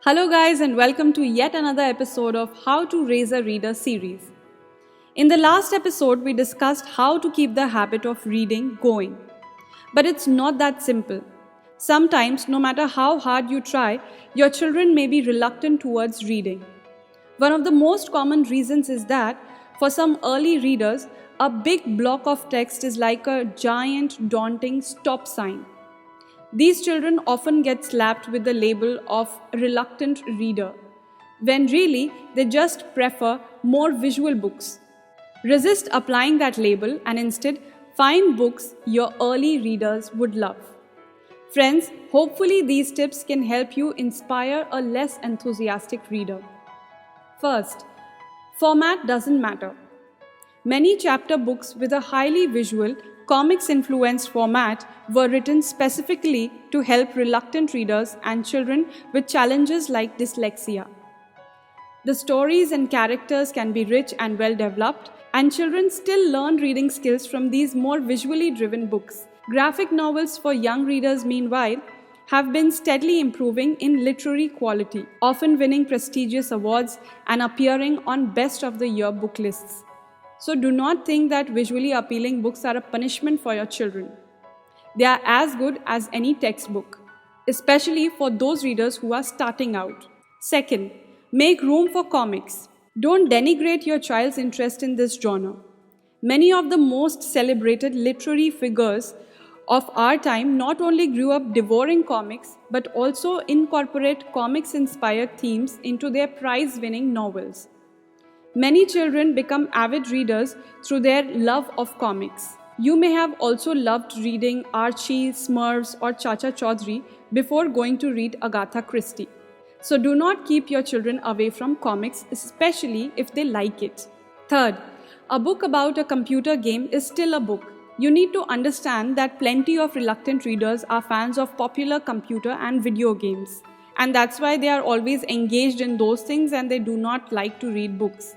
Hello guys and welcome to yet another episode of How to Raise a Reader series. In the last episode, we discussed how to keep the habit of reading going. But it's not that simple. Sometimes, no matter how hard you try, your children may be reluctant towards reading. One of the most common reasons is that, for some early readers, a big block of text is like a giant, daunting stop sign. These children often get slapped with the label of reluctant reader, when really they just prefer more visual books. Resist applying that label and instead find books your early readers would love. Friends, hopefully these tips can help you inspire a less enthusiastic reader. First, format doesn't matter. Many chapter books with a highly visual, comics-influenced format were written specifically to help reluctant readers and children with challenges like dyslexia. The stories and characters can be rich and well-developed, and children still learn reading skills from these more visually driven books. Graphic novels for young readers, meanwhile, have been steadily improving in literary quality, often winning prestigious awards and appearing on best of the year book lists. So do not think that visually appealing books are a punishment for your children. They are as good as any textbook, especially for those readers who are starting out. Second, make room for comics. Don't denigrate your child's interest in this genre. Many of the most celebrated literary figures of our time not only grew up devouring comics, but also incorporate comics-inspired themes into their prize-winning novels. Many children become avid readers through their love of comics. You may have also loved reading Archie, Smurfs, or Chacha Chaudhary before going to read Agatha Christie. So do not keep your children away from comics, especially if they like it. Third, a book about a computer game is still a book. You need to understand that plenty of reluctant readers are fans of popular computer and video games. And that's why they are always engaged in those things and they do not like to read books.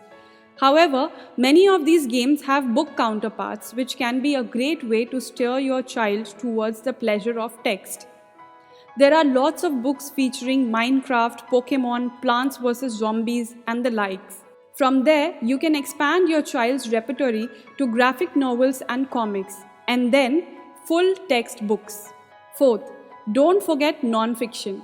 However, many of these games have book counterparts, which can be a great way to steer your child towards the pleasure of text. There are lots of books featuring Minecraft, Pokemon, Plants vs. Zombies, and the likes. From there, you can expand your child's repertoire to graphic novels and comics, and then full text books. Fourth, don't forget non-fiction.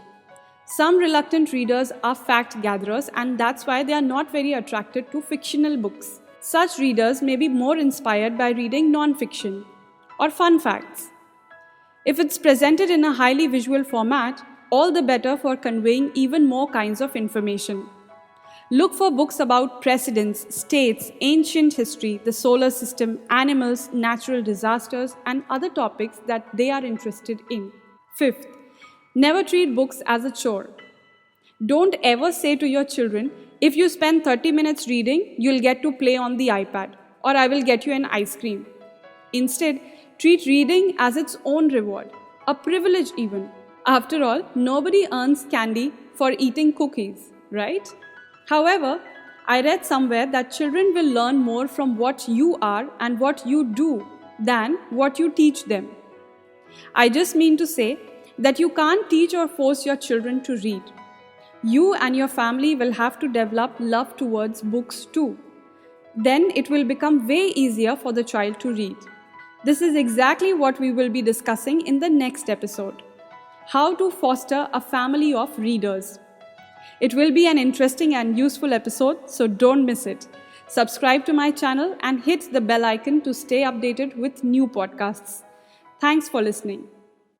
Some reluctant readers are fact gatherers, and that's why they are not very attracted to fictional books. Such readers may be more inspired by reading non-fiction or fun facts. If it's presented in a highly visual format, all the better for conveying even more kinds of information. Look for books about presidents, states, ancient history, the solar system, animals, natural disasters, and other topics that they are interested in. Fifth, never treat books as a chore. Don't ever say to your children, if you spend 30 minutes reading, you'll get to play on the iPad, or I will get you an ice cream. Instead, treat reading as its own reward, a privilege even. After all, nobody earns candy for eating cookies, right? However, I read somewhere that children will learn more from what you are and what you do than what you teach them. I just mean to say that you can't teach or force your children to read. You and your family will have to develop love towards books too. Then it will become way easier for the child to read. This is exactly what we will be discussing in the next episode. How to foster a family of readers. It will be an interesting and useful episode, so don't miss it. Subscribe to my channel and hit the bell icon to stay updated with new podcasts. Thanks for listening.